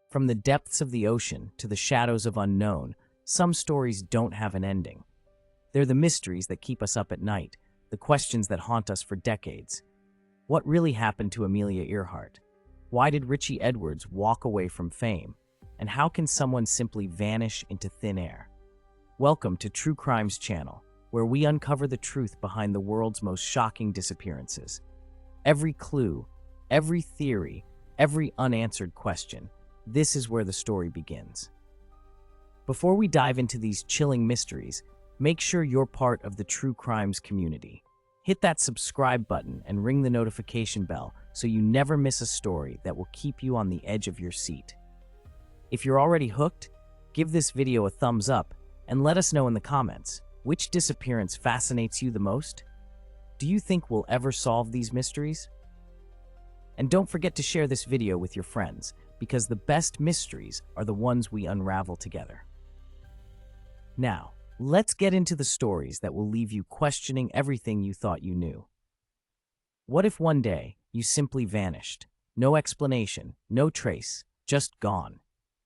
From the depths of the ocean to the shadows of unknown, some stories don't have an ending. They're the mysteries that keep us up at night, the questions that haunt us for decades. What really happened to Amelia Earhart? Why did Richey Edwards walk away from fame? And how can someone simply vanish into thin air? Welcome to True Crimes Channel, where we uncover the truth behind the world's most shocking disappearances. Every clue, every theory, every unanswered question, this is where the story begins. Before we dive into these chilling mysteries, make sure you're part of the True Crimes community. Hit that subscribe button and ring the notification bell so you never miss a story that will keep you on the edge of your seat. If you're already hooked, give this video a thumbs up and let us know in the comments, which disappearance fascinates you the most? Do you think we'll ever solve these mysteries? And don't forget to share this video with your friends, because the best mysteries are the ones we unravel together. Now, let's get into the stories that will leave you questioning everything you thought you knew. What if one day you simply vanished? No explanation, no trace, just gone.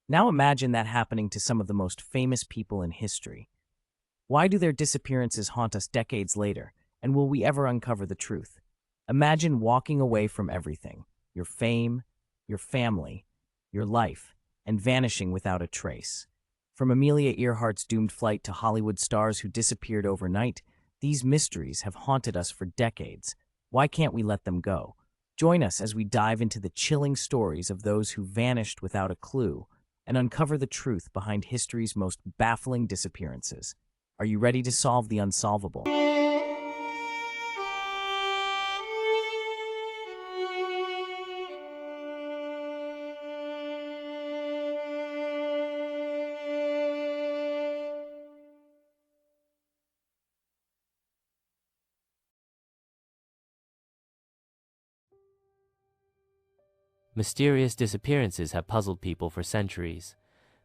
Now imagine that happening to some of the most famous people in history. Why do their disappearances haunt us decades later, and will we ever uncover the truth? Imagine walking away from everything, your fame, your family, your life, and vanishing without a trace. From Amelia Earhart's doomed flight to Hollywood stars who disappeared overnight, these mysteries have haunted us for decades. Why can't we let them go? Join us as we dive into the chilling stories of those who vanished without a clue and uncover the truth behind history's most baffling disappearances. Are you ready to solve the unsolvable? Mysterious disappearances have puzzled people for centuries.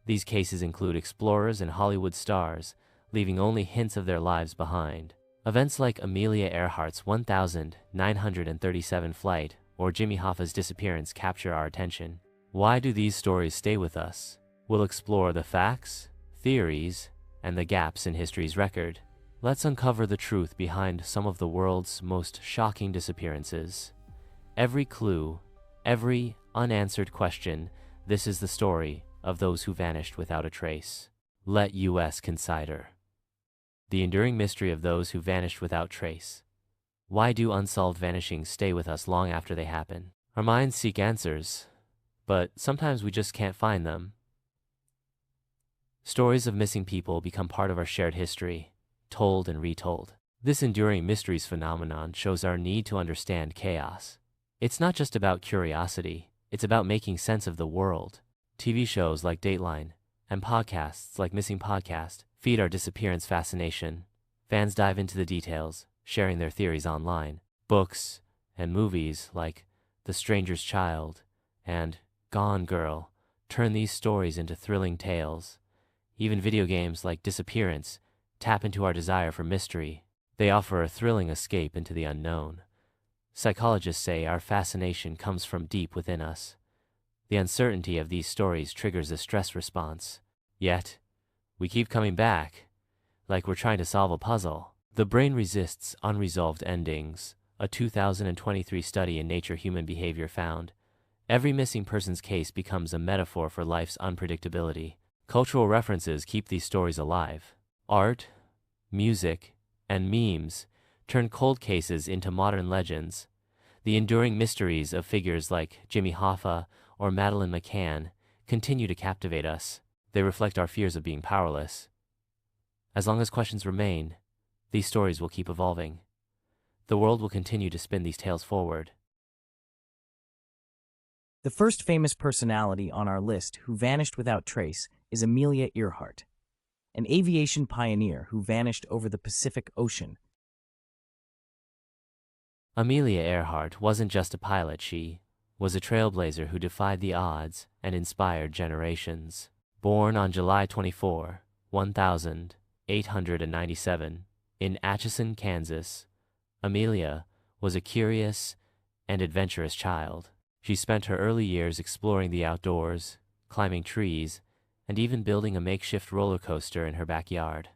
These cases include explorers and Hollywood stars, leaving only hints of their lives behind. Events like Amelia Earhart's 1937 flight or Jimmy Hoffa's disappearance capture our attention. Why do these stories stay with us? We'll explore the facts, theories, and the gaps in history's record. Let's uncover the truth behind some of the world's most shocking disappearances. Every clue, every unanswered question, this is the story of those who vanished without a trace. Let us consider the enduring mystery of those who vanished without trace. Why do unsolved vanishings stay with us long after they happen? Our minds seek answers, but sometimes we just can't find them. Stories of missing people become part of our shared history, told and retold. This enduring mysteries phenomenon shows our need to understand chaos. It's not just about curiosity, it's about making sense of the world. TV shows like Dateline and podcasts like Missing Podcast feed our disappearance fascination. Fans dive into the details, sharing their theories online. Books and movies like The Stranger's Child and Gone Girl turn these stories into thrilling tales. Even video games like Disappearance tap into our desire for mystery. They offer a thrilling escape into the unknown. Psychologists say our fascination comes from deep within us. The uncertainty of these stories triggers a stress response. Yet, we keep coming back, like we're trying to solve a puzzle. The brain resists unresolved endings. A 2023 study in Nature Human Behavior found every missing person's case becomes a metaphor for life's unpredictability. Cultural references keep these stories alive. Art, music, and memes turn cold cases into modern legends. The enduring mysteries of figures like Jimmy Hoffa or Madeleine McCann continue to captivate us. They reflect our fears of being powerless. As long as questions remain, these stories will keep evolving. The world will continue to spin these tales forward. The first famous personality on our list who vanished without trace is Amelia Earhart, an aviation pioneer who vanished over the Pacific Ocean. Amelia Earhart wasn't just a pilot, she was a trailblazer who defied the odds and inspired generations. Born on July 24, 1897, in Atchison, Kansas, Amelia was a curious and adventurous child. She spent her early years exploring the outdoors, climbing trees, and even building a makeshift roller coaster in her backyard.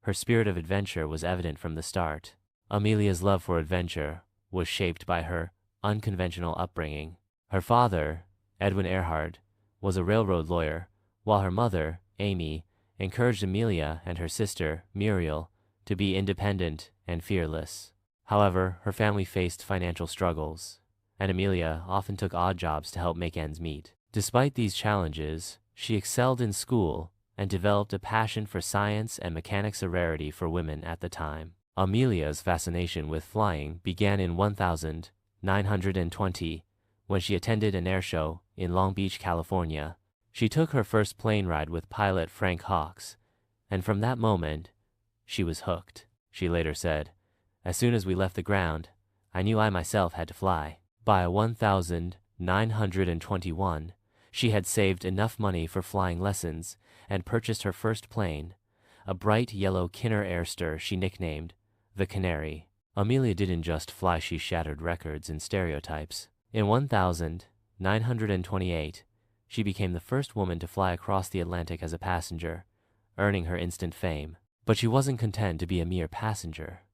Her spirit of adventure was evident from the start. Amelia's love for adventure was shaped by her unconventional upbringing. Her father, Edwin Earhart, was a railroad lawyer, while her mother, Amy, encouraged Amelia and her sister, Muriel, to be independent and fearless. However, her family faced financial struggles, and Amelia often took odd jobs to help make ends meet. Despite these challenges, she excelled in school and developed a passion for science and mechanics, a rarity for women at the time. Amelia's fascination with flying began in 1920 when she attended an air show in Long Beach, California. She took her first plane ride with pilot Frank Hawks, and from that moment, she was hooked. She later said, "As soon as we left the ground, I knew I myself had to fly." By 1921, she had saved enough money for flying lessons and purchased her first plane, a bright yellow Kinner Airster she nicknamed the Canary. Amelia didn't just fly, she shattered records and stereotypes. In 1928, she became the first woman to fly across the Atlantic as a passenger, earning her instant fame. But she wasn't content to be a mere passenger.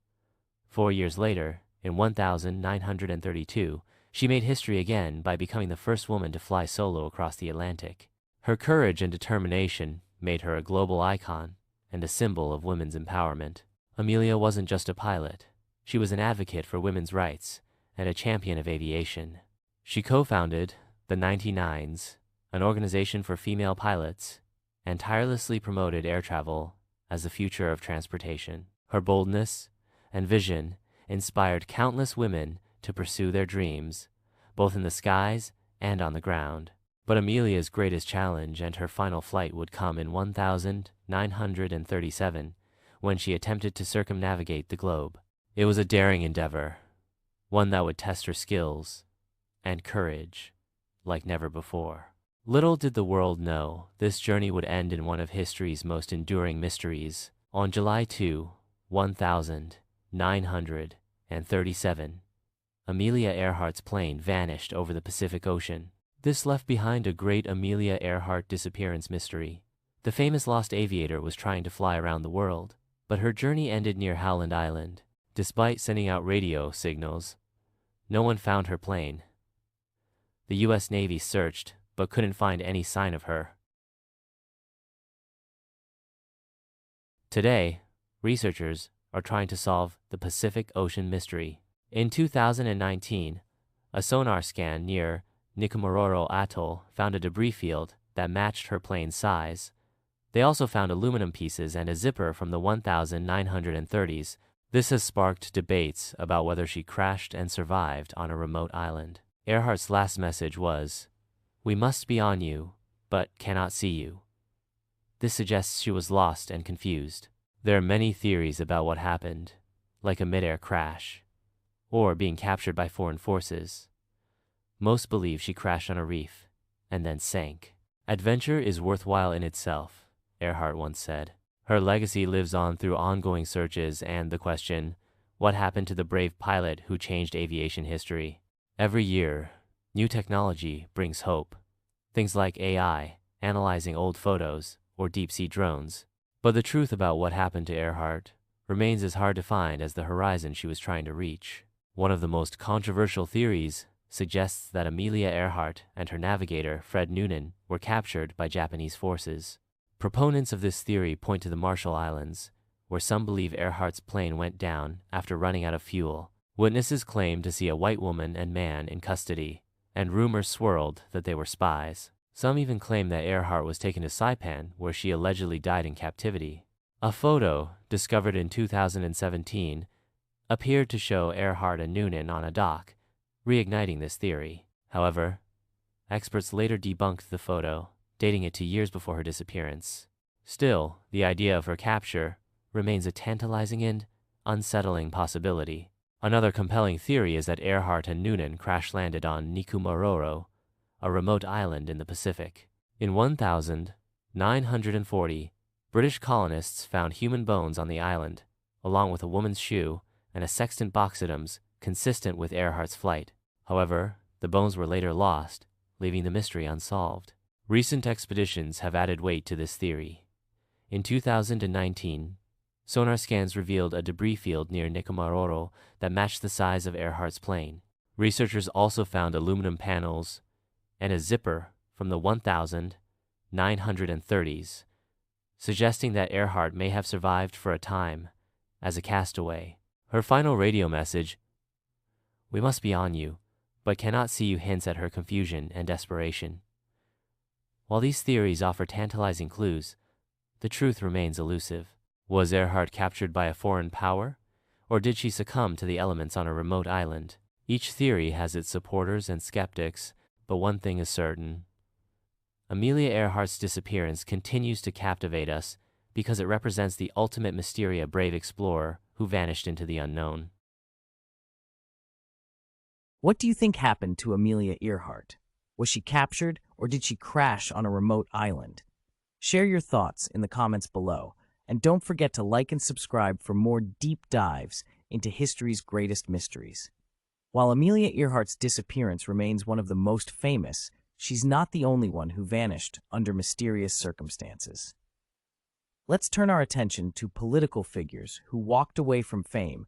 4 years later, in 1932, she made history again by becoming the first woman to fly solo across the Atlantic. Her courage and determination made her a global icon and a symbol of women's empowerment. Amelia wasn't just a pilot. She was an advocate for women's rights and a champion of aviation. She co-founded the 99s, an organization for female pilots, and tirelessly promoted air travel as the future of transportation. Her boldness and vision inspired countless women to pursue their dreams, both in the skies and on the ground. But Amelia's greatest challenge and her final flight would come in 1937, when she attempted to circumnavigate the globe. It was a daring endeavor, one that would test her skills and courage like never before. Little did the world know this journey would end in one of history's most enduring mysteries. On July 2, 1937, Amelia Earhart's plane vanished over the Pacific Ocean. This left behind a great Amelia Earhart disappearance mystery. The famous lost aviator was trying to fly around the world, but her journey ended near Howland Island. Despite sending out radio signals, no one found her plane. The U.S. Navy searched, but couldn't find any sign of her. Today, researchers are trying to solve the Pacific Ocean mystery. In 2019, a sonar scan near Nikomororo Atoll found a debris field that matched her plane's size. They also found aluminum pieces and a zipper from the 1930s. This has sparked debates about whether she crashed and survived on a remote island. Earhart's last message was, "We must be on you, but cannot see you." This suggests she was lost and confused. There are many theories about what happened, like a mid-air crash, or being captured by foreign forces. Most believe she crashed on a reef and then sank. "Adventure is worthwhile in itself," Earhart once said. Her legacy lives on through ongoing searches and the question, what happened to the brave pilot who changed aviation history? Every year, new technology brings hope. Things like AI, analyzing old photos, or deep-sea drones. But the truth about what happened to Earhart remains as hard to find as the horizon she was trying to reach. One of the most controversial theories suggests that Amelia Earhart and her navigator, Fred Noonan, were captured by Japanese forces. Proponents of this theory point to the Marshall Islands, where some believe Earhart's plane went down after running out of fuel. Witnesses claim to see a white woman and man in custody, and rumors swirled that they were spies. Some even claim that Earhart was taken to Saipan, where she allegedly died in captivity. A photo, discovered in 2017, appeared to show Earhart and Noonan on a dock, reigniting this theory. However, experts later debunked the photo, dating it to years before her disappearance. Still, the idea of her capture remains a tantalizing and unsettling possibility. Another compelling theory is that Earhart and Noonan crash-landed on Nikomororo, a remote island in the Pacific. In 1940, British colonists found human bones on the island, along with a woman's shoe and a sextant box items consistent with Earhart's flight. However, the bones were later lost, leaving the mystery unsolved. Recent expeditions have added weight to this theory. In 2019, sonar scans revealed a debris field near Nicomaroro that matched the size of Earhart's plane. Researchers also found aluminum panels and a zipper from the 1930s, suggesting that Earhart may have survived for a time as a castaway. Her final radio message, "We must be on you, but cannot see you," hints at her confusion and desperation. While these theories offer tantalizing clues, the truth remains elusive. Was Earhart captured by a foreign power, or did she succumb to the elements on a remote island? Each theory has its supporters and skeptics, but one thing is certain. Amelia Earhart's disappearance continues to captivate us because it represents the ultimate mystery, a brave explorer who vanished into the unknown. What do you think happened to Amelia Earhart? Was she captured, or did she crash on a remote island? Share your thoughts in the comments below, and don't forget to like and subscribe for more deep dives into history's greatest mysteries. While Amelia Earhart's disappearance remains one of the most famous, she's not the only one who vanished under mysterious circumstances. Let's turn our attention to political figures who walked away from fame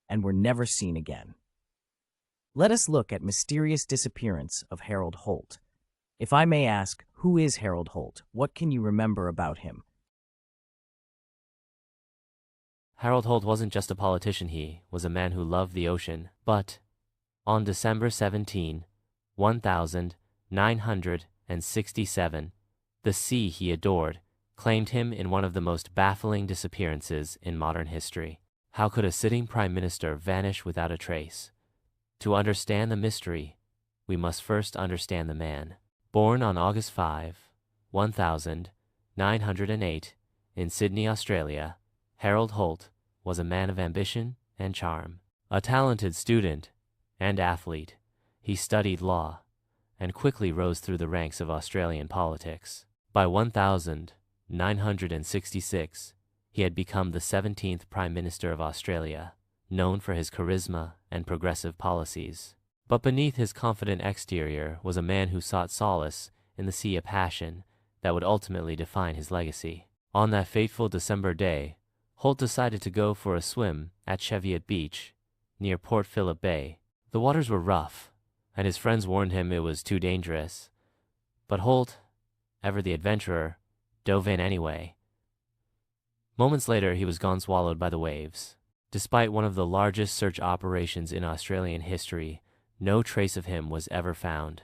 and were never seen again. Let us look at mysterious disappearance of Harold Holt. If I may ask, who is Harold Holt? What can you remember about him? Harold Holt wasn't just a politician, he was a man who loved the ocean. But on December 17, 1967, the sea he adored claimed him in one of the most baffling disappearances in modern history. How could a sitting prime minister vanish without a trace? To understand the mystery, we must first understand the man. Born on August 5, 1908, in Sydney, Australia, Harold Holt was a man of ambition and charm. A talented student and athlete, he studied law and quickly rose through the ranks of Australian politics. By 1966, he had become the 17th Prime Minister of Australia, known for his charisma and progressive policies. But beneath his confident exterior was a man who sought solace in the sea of passion that would ultimately define his legacy. On that fateful December day, Holt decided to go for a swim at Cheviot Beach, near Port Phillip Bay. The waters were rough, and his friends warned him it was too dangerous. But Holt, ever the adventurer, dove in anyway. Moments later, he was gone, swallowed by the waves. Despite one of the largest search operations in Australian history, no trace of him was ever found.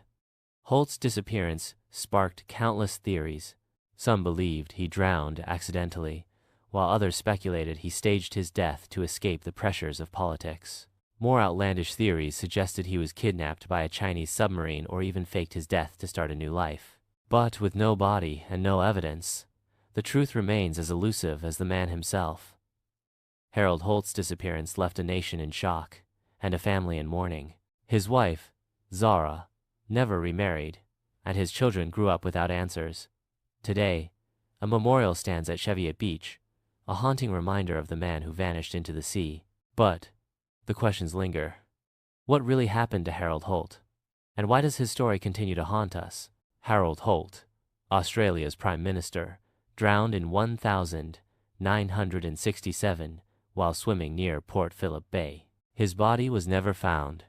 Holt's disappearance sparked countless theories. Some believed he drowned accidentally, while others speculated he staged his death to escape the pressures of politics. More outlandish theories suggested he was kidnapped by a Chinese submarine or even faked his death to start a new life. But with no body and no evidence, the truth remains as elusive as the man himself. Harold Holt's disappearance left a nation in shock and a family in mourning. His wife, Zara, never remarried, and his children grew up without answers. Today, a memorial stands at Cheviot Beach, a haunting reminder of the man who vanished into the sea. But the questions linger. What really happened to Harold Holt? And why does his story continue to haunt us? Harold Holt, Australia's Prime Minister, drowned in 1967 while swimming near Port Phillip Bay. His body was never found,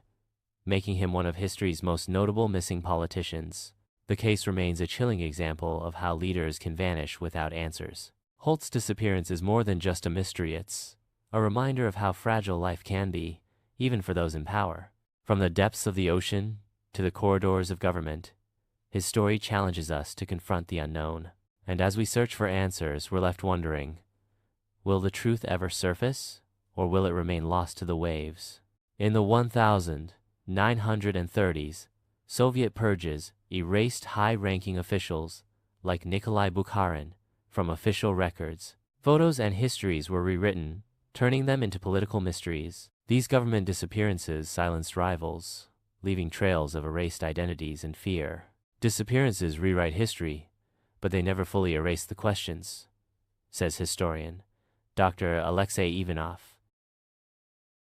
making him one of history's most notable missing politicians. The case remains a chilling example of how leaders can vanish without answers. Holt's disappearance is more than just a mystery, it's a reminder of how fragile life can be, even for those in power. From the depths of the ocean to the corridors of government, his story challenges us to confront the unknown. And as we search for answers, we're left wondering, will the truth ever surface, or will it remain lost to the waves? In the 1930s, Soviet purges erased high-ranking officials like Nikolai Bukharin from official records. Photos and histories were rewritten, turning them into political mysteries. These government disappearances silenced rivals, leaving trails of erased identities and fear. Disappearances rewrite history, but they never fully erase the questions, says historian Dr. Alexei Ivanov.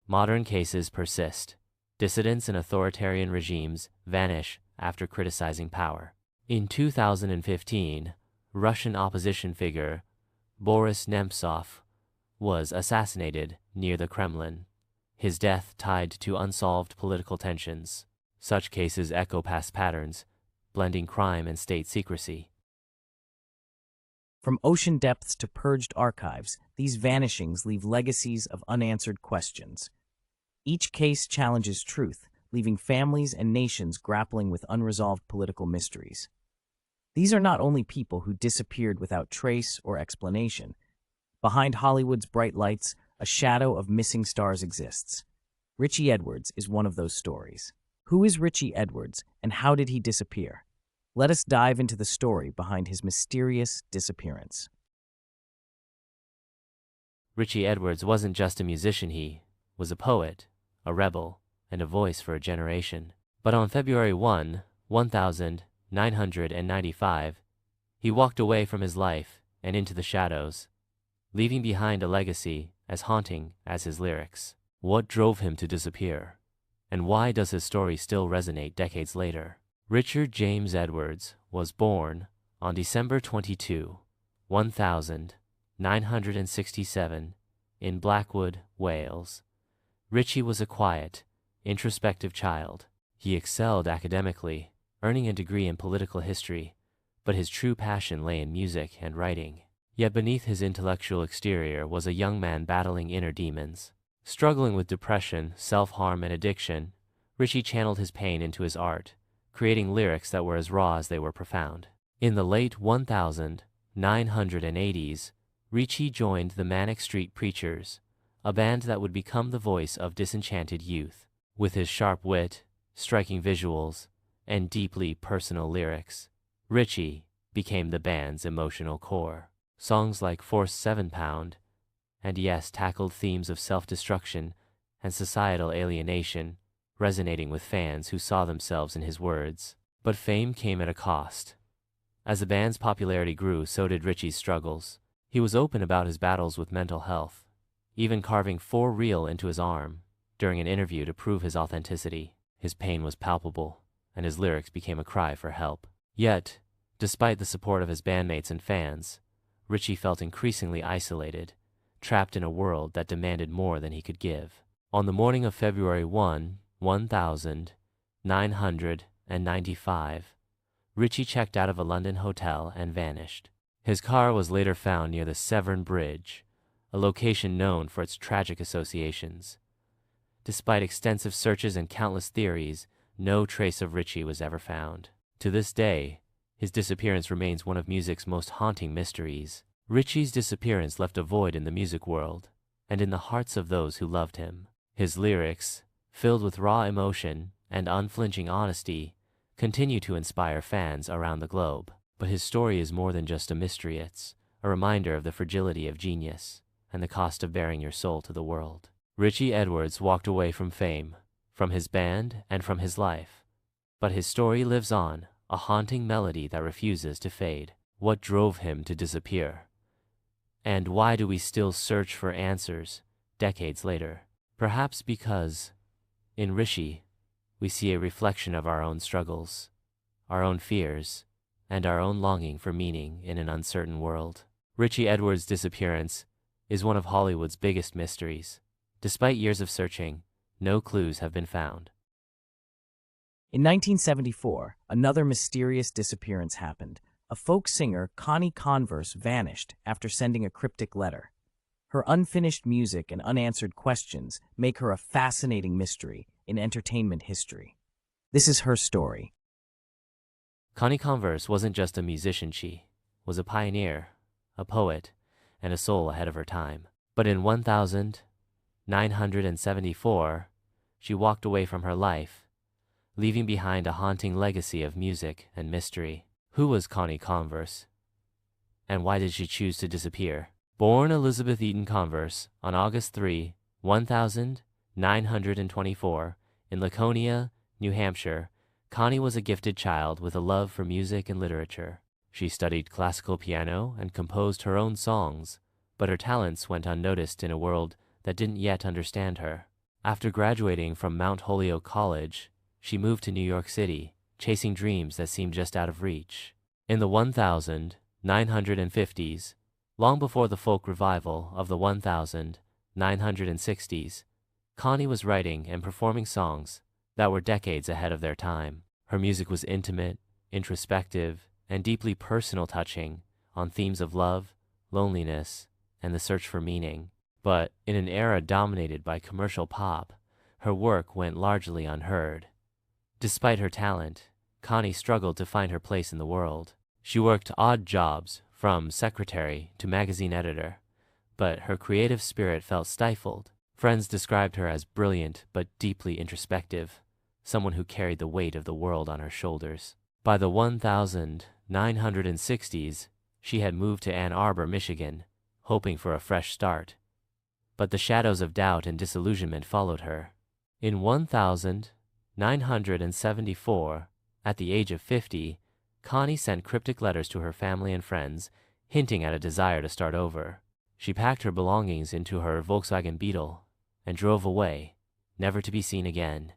Modern cases persist. Dissidents in authoritarian regimes vanish after criticizing power. In 2015, Russian opposition figure Boris Nemtsov was assassinated near the Kremlin, his death tied to unsolved political tensions. Such cases echo past patterns, blending crime and state secrecy. From ocean depths to purged archives, these vanishings leave legacies of unanswered questions. Each case challenges truth, leaving families and nations grappling with unresolved political mysteries. These are not only people who disappeared without trace or explanation. Behind Hollywood's bright lights, a shadow of missing stars exists. Richey Edwards is one of those stories. Who is Richey Edwards, and how did he disappear? Let us dive into the story behind his mysterious disappearance. Richey Edwards wasn't just a musician, he was a poet, a rebel, and a voice for a generation. But on February 1, 1995, he walked away from his life and into the shadows, leaving behind a legacy as haunting as his lyrics. What drove him to disappear? And why does his story still resonate decades later? Richard James Edwards was born on December 22, 1967, in Blackwood, Wales. Richey was a quiet, introspective child. He excelled academically, earning a degree in political history, but his true passion lay in music and writing. Yet beneath his intellectual exterior was a young man battling inner demons. Struggling with depression, self-harm, and addiction, Richey channeled his pain into his art, creating lyrics that were as raw as they were profound. In the late 1980s, Richey joined the Manic Street Preachers, a band that would become the voice of disenchanted youth. With his sharp wit, striking visuals, and deeply personal lyrics, Richey became the band's emotional core. Songs like Force 7 Pound and Yes tackled themes of self-destruction and societal alienation, resonating with fans who saw themselves in his words. But fame came at a cost. As the band's popularity grew, so did Richey's struggles. He was open about his battles with mental health, even carving "For Real" into his arm during an interview to prove his authenticity. His pain was palpable, and his lyrics became a cry for help. Yet, despite the support of his bandmates and fans, Richey felt increasingly isolated, trapped in a world that demanded more than he could give. On the morning of February 1, 1995, Richey checked out of a London hotel and vanished. His car was later found near the Severn Bridge, a location known for its tragic associations. Despite extensive searches and countless theories, no trace of Richey was ever found. To this day, his disappearance remains one of music's most haunting mysteries. Richey's disappearance left a void in the music world, and in the hearts of those who loved him. His lyrics, filled with raw emotion and unflinching honesty, continue to inspire fans around the globe. But his story is more than just a mystery. It's a reminder of the fragility of genius and the cost of bearing your soul to the world. Richey Edwards walked away from fame, from his band, and from his life. But his story lives on, a haunting melody that refuses to fade. What drove him to disappear? And why do we still search for answers decades later? Perhaps because, in Richey, we see a reflection of our own struggles, our own fears, and our own longing for meaning in an uncertain world. Richey Edwards' disappearance is one of Hollywood's biggest mysteries. Despite years of searching, no clues have been found. In 1974, another mysterious disappearance happened. A folk singer, Connie Converse, vanished after sending a cryptic letter. Her unfinished music and unanswered questions make her a fascinating mystery in entertainment history. This is her story. Connie Converse wasn't just a musician, she was a pioneer, a poet, and a soul ahead of her time. But in 1974, she walked away from her life, leaving behind a haunting legacy of music and mystery. Who was Connie Converse? And why did she choose to disappear? Born Elizabeth Eaton Converse on August 3, 1924, in Laconia, New Hampshire, Connie was a gifted child with a love for music and literature. She studied classical piano and composed her own songs, but her talents went unnoticed in a world that didn't yet understand her. After graduating from Mount Holyoke College, she moved to New York City, chasing dreams that seemed just out of reach. In the 1950s, long before the folk revival of the 1960s, Connie was writing and performing songs that were decades ahead of their time. Her music was intimate, introspective, and deeply personal, touching on themes of love, loneliness, and the search for meaning. But in an era dominated by commercial pop, her work went largely unheard. Despite her talent, Connie struggled to find her place in the world. She worked odd jobs, from secretary to magazine editor, but her creative spirit felt stifled. Friends described her as brilliant but deeply introspective, someone who carried the weight of the world on her shoulders. By the 1960s, she had moved to Ann Arbor, Michigan, hoping for a fresh start. But the shadows of doubt and disillusionment followed her. In 1974, at the age of 50, Connie sent cryptic letters to her family and friends, hinting at a desire to start over. She packed her belongings into her Volkswagen Beetle and drove away, never to be seen again.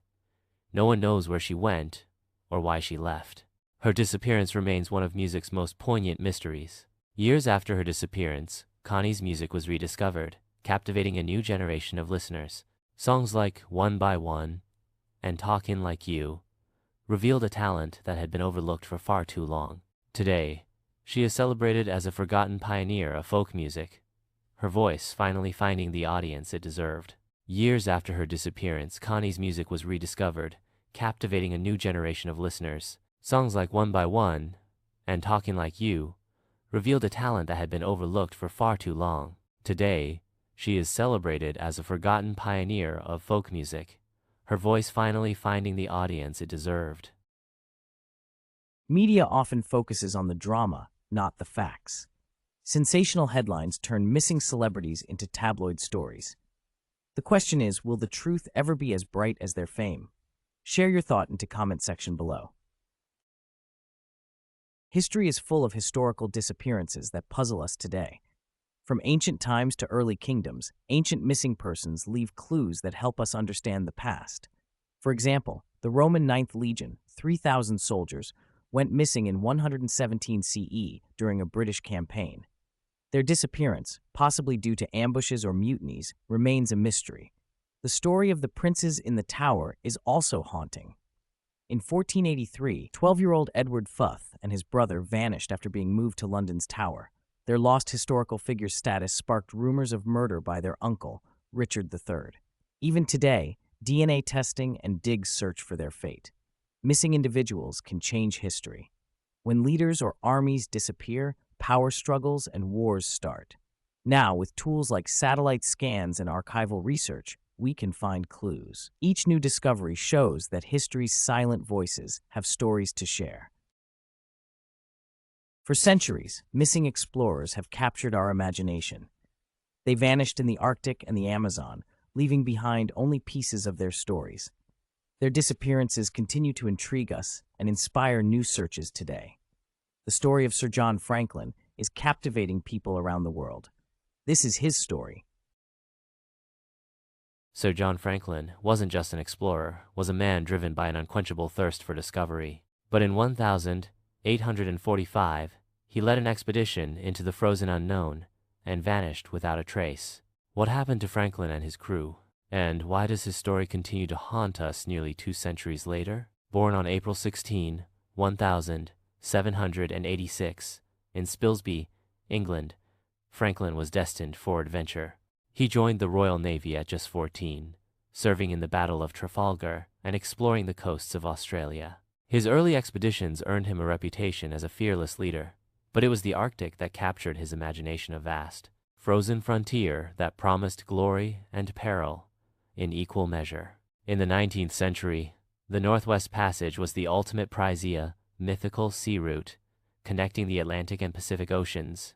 No one knows where she went or why she left. Her disappearance remains one of music's most poignant mysteries. Years after her disappearance, Connie's music was rediscovered, captivating a new generation of listeners. Songs like One by One and Talkin' Like You revealed a talent that had been overlooked for far too long. Today, she is celebrated as a forgotten pioneer of folk music, her voice finally finding the audience it deserved. Years after her disappearance, Connie's music was rediscovered, captivating a new generation of listeners. Songs like One by One and Talkin' Like You revealed a talent that had been overlooked for far too long. Today, she is celebrated as a forgotten pioneer of folk music, her voice finally finding the audience it deserved. Media often focuses on the drama, not the facts. Sensational headlines turn missing celebrities into tabloid stories. The question is, will the truth ever be as bright as their fame? Share your thought into comment section below. History is full of historical disappearances that puzzle us today. From ancient times to early kingdoms, ancient missing persons leave clues that help us understand the past. For example, the Roman 9th Legion, 3,000 soldiers, went missing in 117 CE during a British campaign. Their disappearance, possibly due to ambushes or mutinies, remains a mystery. The story of the princes in the Tower is also haunting. In 1483, 12-year-old Edward Futh and his brother vanished after being moved to London's Tower. Their lost historical figure status sparked rumors of murder by their uncle, Richard III. Even today, DNA testing and digs search for their fate. Missing individuals can change history. When leaders or armies disappear, power struggles and wars start. Now, with tools like satellite scans and archival research, we can find clues. Each new discovery shows that history's silent voices have stories to share. For centuries, missing explorers have captured our imagination. They vanished in the Arctic and the Amazon, leaving behind only pieces of their stories. Their disappearances continue to intrigue us and inspire new searches today. The story of Sir John Franklin is captivating people around the world. This is his story. Sir John Franklin wasn't just an explorer, was a man driven by an unquenchable thirst for discovery. But in 1845, he led an expedition into the frozen unknown and vanished without a trace. What happened to Franklin and his crew? And why does his story continue to haunt us nearly 2 centuries later? Born on April 16, 1786, in Spilsby, England, Franklin was destined for adventure. He joined the Royal Navy at just 14, serving in the Battle of Trafalgar and exploring the coasts of Australia. His early expeditions earned him a reputation as a fearless leader, but it was the Arctic that captured his imagination, a vast, frozen frontier that promised glory and peril in equal measure. In the 19th century, the Northwest Passage was the ultimate pricey, mythical sea route, connecting the Atlantic and Pacific Oceans.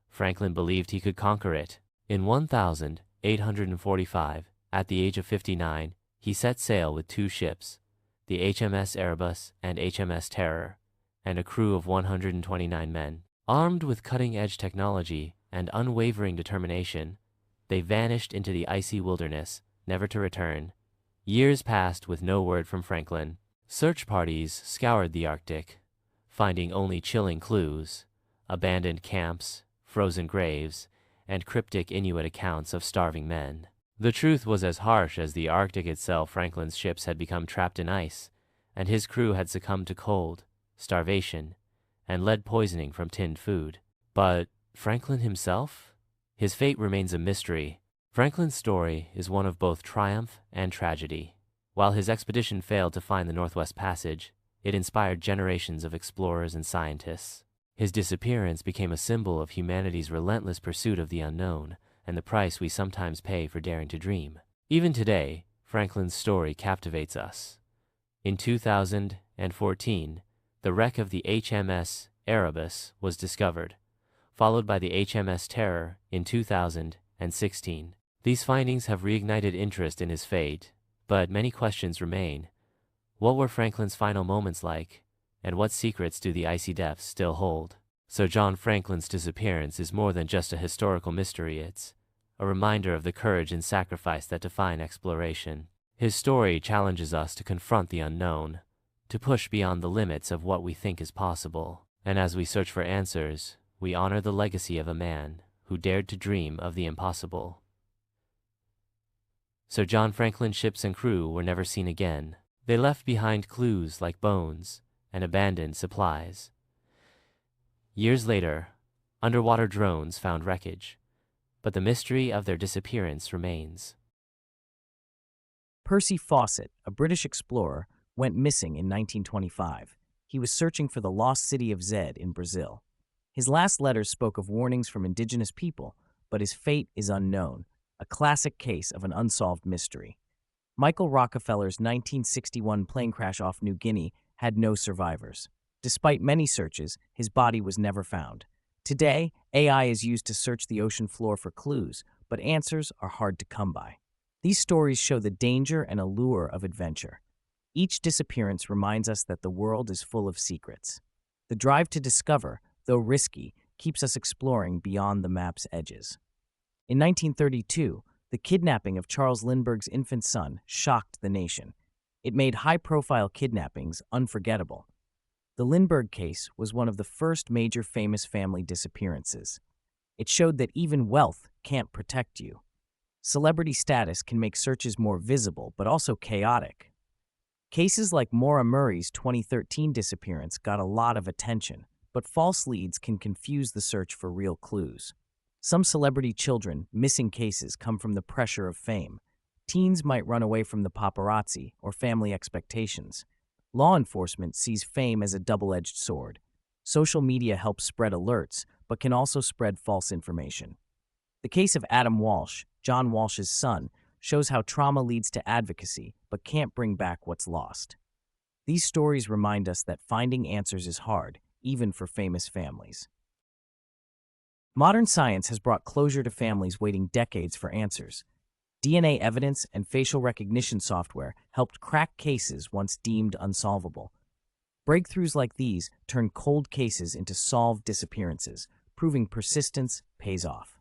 Franklin believed he could conquer it. In 1845, at the age of 59, he set sail with 2 ships, the HMS Erebus and HMS Terror, and a crew of 129 men. Armed with cutting-edge technology and unwavering determination, they vanished into the icy wilderness, never to return. Years passed with no word from Franklin. Search parties scoured the Arctic, finding only chilling clues, abandoned camps, frozen graves, and cryptic Inuit accounts of starving men. The truth was as harsh as the Arctic itself. Franklin's ships had become trapped in ice, and his crew had succumbed to cold, starvation, and lead poisoning from tinned food. But Franklin himself? His fate remains a mystery. Franklin's story is one of both triumph and tragedy. While his expedition failed to find the Northwest Passage, it inspired generations of explorers and scientists. His disappearance became a symbol of humanity's relentless pursuit of the unknown and the price we sometimes pay for daring to dream. Even today, Franklin's story captivates us. In 2014, the wreck of the HMS Erebus was discovered, followed by the HMS Terror in 2016. These findings have reignited interest in his fate, but many questions remain. What were Franklin's final moments like, and what secrets do the icy depths still hold? Sir John Franklin's disappearance is more than just a historical mystery. It's a reminder of the courage and sacrifice that define exploration. His story challenges us to confront the unknown, to push beyond the limits of what we think is possible. And as we search for answers, we honor the legacy of a man who dared to dream of the impossible. Sir John Franklin's ships and crew were never seen again. They left behind clues like bones and abandoned supplies. Years later, underwater drones found wreckage, but the mystery of their disappearance remains. Percy Fawcett, a British explorer, went missing in 1925. He was searching for the lost city of Zed in Brazil. His last letters spoke of warnings from indigenous people, but his fate is unknown, a classic case of an unsolved mystery. Michael Rockefeller's 1961 plane crash off New Guinea had no survivors. Despite many searches, his body was never found. Today, AI is used to search the ocean floor for clues, but answers are hard to come by. These stories show the danger and allure of adventure. Each disappearance reminds us that the world is full of secrets. The drive to discover, though risky, keeps us exploring beyond the map's edges. In 1932, the kidnapping of Charles Lindbergh's infant son shocked the nation. It made high-profile kidnappings unforgettable. The Lindbergh case was one of the first major famous family disappearances. It showed that even wealth can't protect you. Celebrity status can make searches more visible, but also chaotic. Cases like Maura Murray's 2013 disappearance got a lot of attention, but false leads can confuse the search for real clues. Some celebrity children missing cases come from the pressure of fame. Teens might run away from the paparazzi or family expectations. Law enforcement sees fame as a double-edged sword. Social media helps spread alerts, but can also spread false information. The case of Adam Walsh, John Walsh's son, shows how trauma leads to advocacy, but can't bring back what's lost. These stories remind us that finding answers is hard, even for famous families. Modern science has brought closure to families waiting decades for answers. DNA evidence and facial recognition software helped crack cases once deemed unsolvable. Breakthroughs like these turn cold cases into solved disappearances, proving persistence pays off.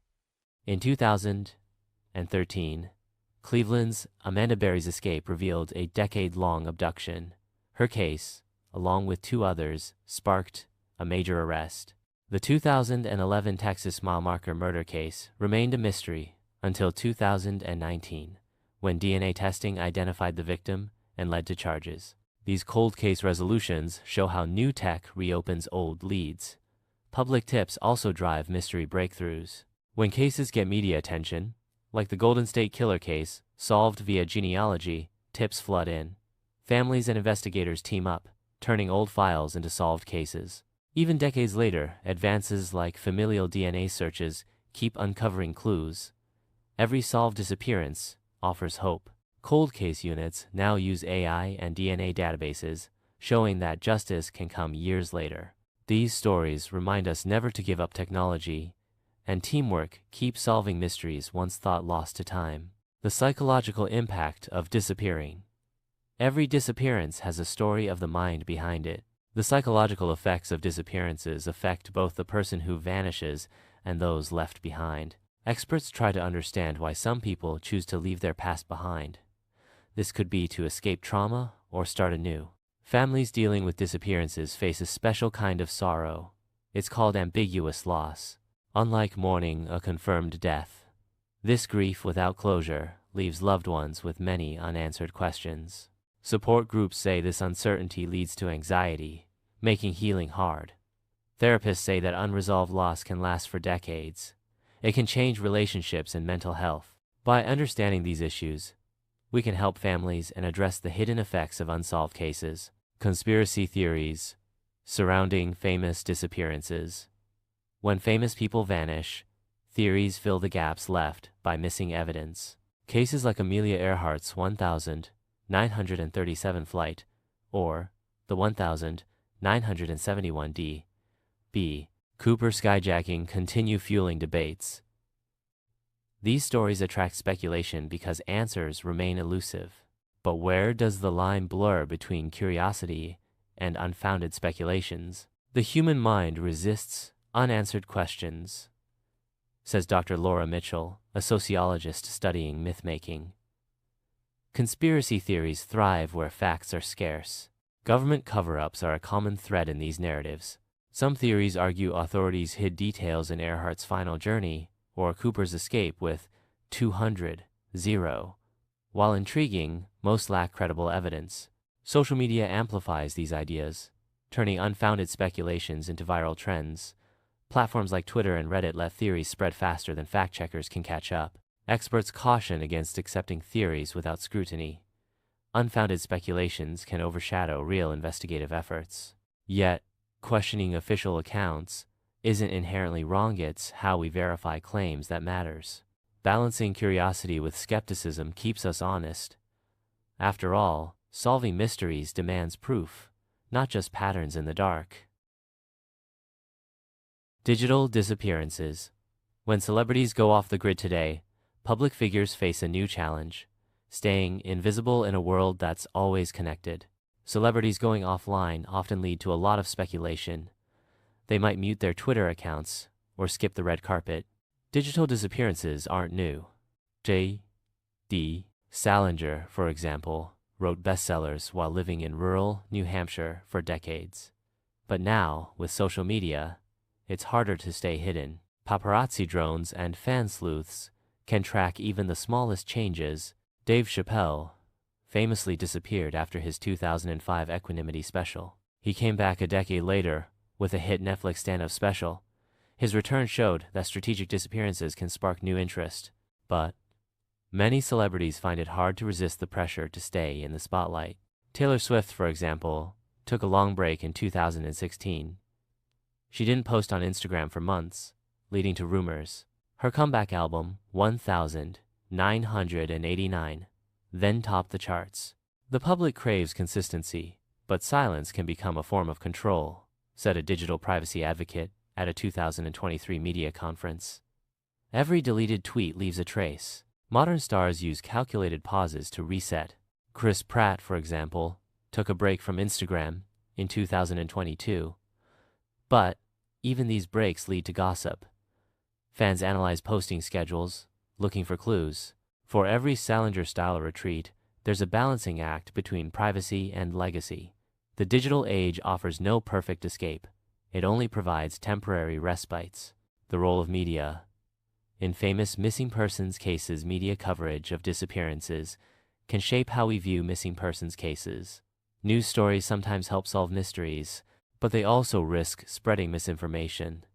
In 2013, Cleveland's Amanda Berry's escape revealed a decade-long abduction. Her case, along with two others, sparked a major arrest. The 2011 Texas mile marker murder case remained a mystery until 2019, when DNA testing identified the victim and led to charges. These cold case resolutions show how new tech reopens old leads. Public tips also drive mystery breakthroughs. When cases get media attention, like the Golden State Killer case, solved via genealogy, tips flood in. Families and investigators team up, turning old files into solved cases. Even decades later, advances like familial DNA searches keep uncovering clues. Every solved disappearance offers hope. Cold case units now use AI and DNA databases, showing that justice can come years later. These stories remind us never to give up technology, and teamwork keeps solving mysteries once thought lost to time. The psychological impact of disappearing. Every disappearance has a story of the mind behind it. The psychological effects of disappearances affect both the person who vanishes and those left behind. Experts try to understand why some people choose to leave their past behind. This could be to escape trauma or start anew. Families dealing with disappearances face a special kind of sorrow. It's called ambiguous loss. Unlike mourning a confirmed death, this grief without closure leaves loved ones with many unanswered questions. Support groups say this uncertainty leads to anxiety, making healing hard. Therapists say that unresolved loss can last for decades. It can change relationships and mental health. By understanding these issues, we can help families and address the hidden effects of unsolved cases. Conspiracy theories surrounding famous disappearances. When famous people vanish, theories fill the gaps left by missing evidence. Cases like Amelia Earhart's 1937 flight or the 1971 D.B. Cooper skyjacking continue fueling debates. These stories attract speculation because answers remain elusive. But where does the line blur between curiosity and unfounded speculations? The human mind resists unanswered questions, says Dr. Laura Mitchell, a sociologist studying myth-making. Conspiracy theories thrive where facts are scarce. Government cover-ups are a common thread in these narratives. Some theories argue authorities hid details in Earhart's final journey or Cooper's escape with 200. While intriguing, most lack credible evidence. Social media amplifies these ideas, turning unfounded speculations into viral trends. Platforms like Twitter and Reddit let theories spread faster than fact-checkers can catch up. Experts caution against accepting theories without scrutiny. Unfounded speculations can overshadow real investigative efforts. Yet, questioning official accounts isn't inherently wrong. It's how we verify claims that matters. Balancing curiosity with skepticism keeps us honest. After all, solving mysteries demands proof, not just patterns in the dark. Digital disappearances. When celebrities go off the grid today, public figures face a new challenge: staying invisible in a world that's always connected. Celebrities going offline often lead to a lot of speculation. They might mute their Twitter accounts or skip the red carpet. Digital disappearances aren't new. J.D. Salinger, for example, wrote bestsellers while living in rural New Hampshire for decades. But now, with social media, it's harder to stay hidden. Paparazzi drones and fan sleuths can track even the smallest changes. Dave Chappelle famously disappeared after his 2005 Equanimity special. He came back a decade later with a hit Netflix stand-up special. His return showed that strategic disappearances can spark new interest, but many celebrities find it hard to resist the pressure to stay in the spotlight. Taylor Swift, for example, took a long break in 2016. She didn't post on Instagram for months, leading to rumors. Her comeback album, 1989, then topped the charts. The public craves consistency, but silence can become a form of control, said a digital privacy advocate at a 2023 media conference. Every deleted tweet leaves a trace. Modern stars use calculated pauses to reset. Chris Pratt, for example, took a break from Instagram in 2022. But even these breaks lead to gossip. Fans analyze posting schedules, looking for clues. For every Salinger-style retreat, there's a balancing act between privacy and legacy. The digital age offers no perfect escape. It only provides temporary respites. The role of media. In famous missing persons cases, media coverage of disappearances can shape how we view missing persons cases. News stories sometimes help solve mysteries, but they also risk spreading misinformation.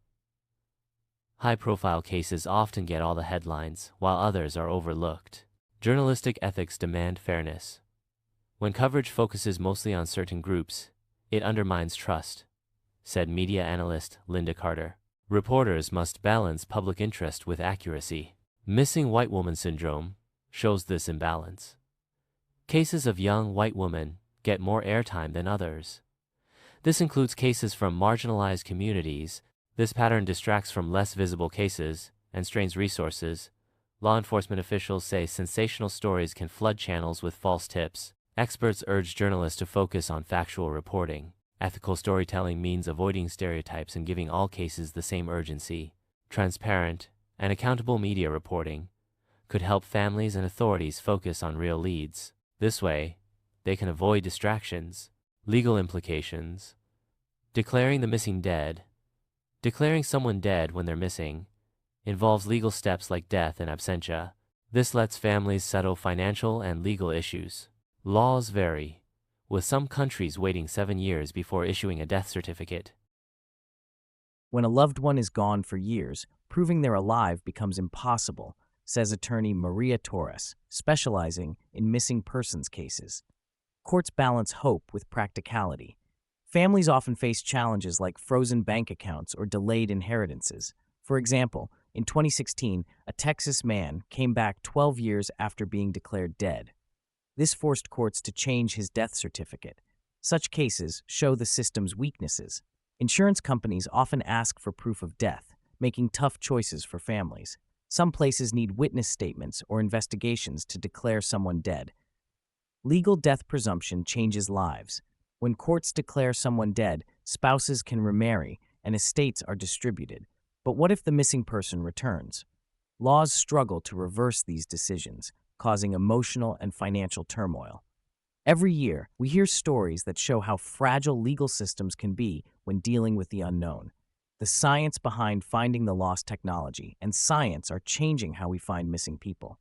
High-profile cases often get all the headlines, while others are overlooked. Journalistic ethics demand fairness. When coverage focuses mostly on certain groups, it undermines trust, said media analyst Linda Carter. Reporters must balance public interest with accuracy. Missing white woman syndrome shows this imbalance. Cases of young white women get more airtime than others. This includes cases from marginalized communities. This pattern distracts from less visible cases and strains resources. Law enforcement officials say sensational stories can flood channels with false tips. Experts urge journalists to focus on factual reporting. Ethical storytelling means avoiding stereotypes and giving all cases the same urgency. Transparent and accountable media reporting could help families and authorities focus on real leads. This way, they can avoid distractions. Legal implications. Declaring the missing dead. Declaring someone dead when they're missing involves legal steps like death and absentia. This lets families settle financial and legal issues. Laws vary, with some countries waiting 7 years before issuing a death certificate. When a loved one is gone for years, proving they're alive becomes impossible, says attorney Maria Torres, specializing in missing persons cases. Courts balance hope with practicality. Families often face challenges like frozen bank accounts or delayed inheritances. For example, in 2016, a Texas man came back 12 years after being declared dead. This forced courts to change his death certificate. Such cases show the system's weaknesses. Insurance companies often ask for proof of death, making tough choices for families. Some places need witness statements or investigations to declare someone dead. Legal death presumption changes lives. When courts declare someone dead, spouses can remarry and estates are distributed. But what if the missing person returns? Laws struggle to reverse these decisions, causing emotional and financial turmoil. Every year, we hear stories that show how fragile legal systems can be when dealing with the unknown. The science behind finding the lost technology and science are changing how we find missing people.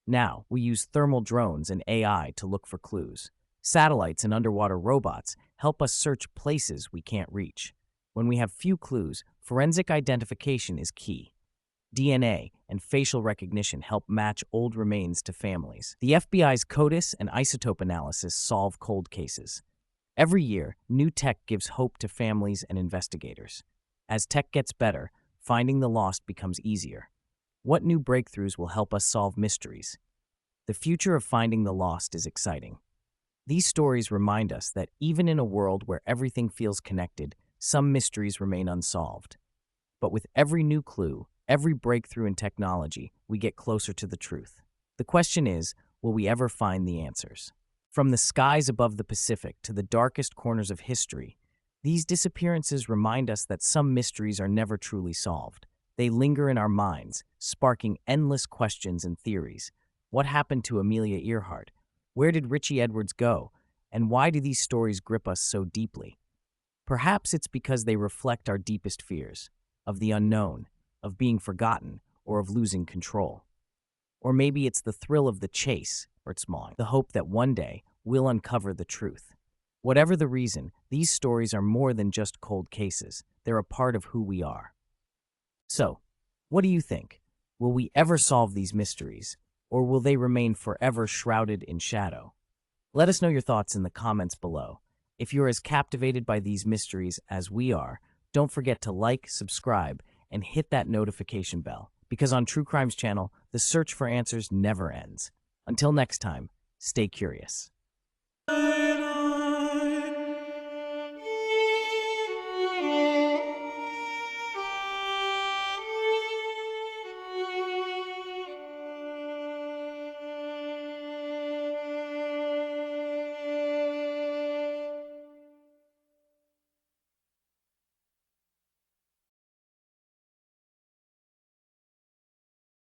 Now, we use thermal drones and AI to look for clues. Satellites and underwater robots help us search places we can't reach. When we have few clues, forensic identification is key. DNA and facial recognition help match old remains to families. The FBI's CODIS and isotope analysis solve cold cases. Every year, new tech gives hope to families and investigators. As tech gets better, finding the lost becomes easier. What new breakthroughs will help us solve mysteries? The future of finding the lost is exciting. These stories remind us that even in a world where everything feels connected, some mysteries remain unsolved. But with every new clue, every breakthrough in technology, we get closer to the truth. The question is, will we ever find the answers? From the skies above the Pacific to the darkest corners of history, these disappearances remind us that some mysteries are never truly solved. They linger in our minds, sparking endless questions and theories. What happened to Amelia Earhart? Where did Richey Edwards go? And why do these stories grip us so deeply? Perhaps it's because they reflect our deepest fears, of the unknown, of being forgotten, or of losing control. Or maybe it's the thrill of the chase, or it's the hope that one day we'll uncover the truth. Whatever the reason, these stories are more than just cold cases. They're a part of who we are. So, what do you think? Will we ever solve these mysteries, or will they remain forever shrouded in shadow? Let us know your thoughts in the comments below. If you're as captivated by these mysteries as we are, don't forget to like, subscribe, and hit that notification bell, because on True Crimes Channel, the search for answers never ends. Until next time, stay curious.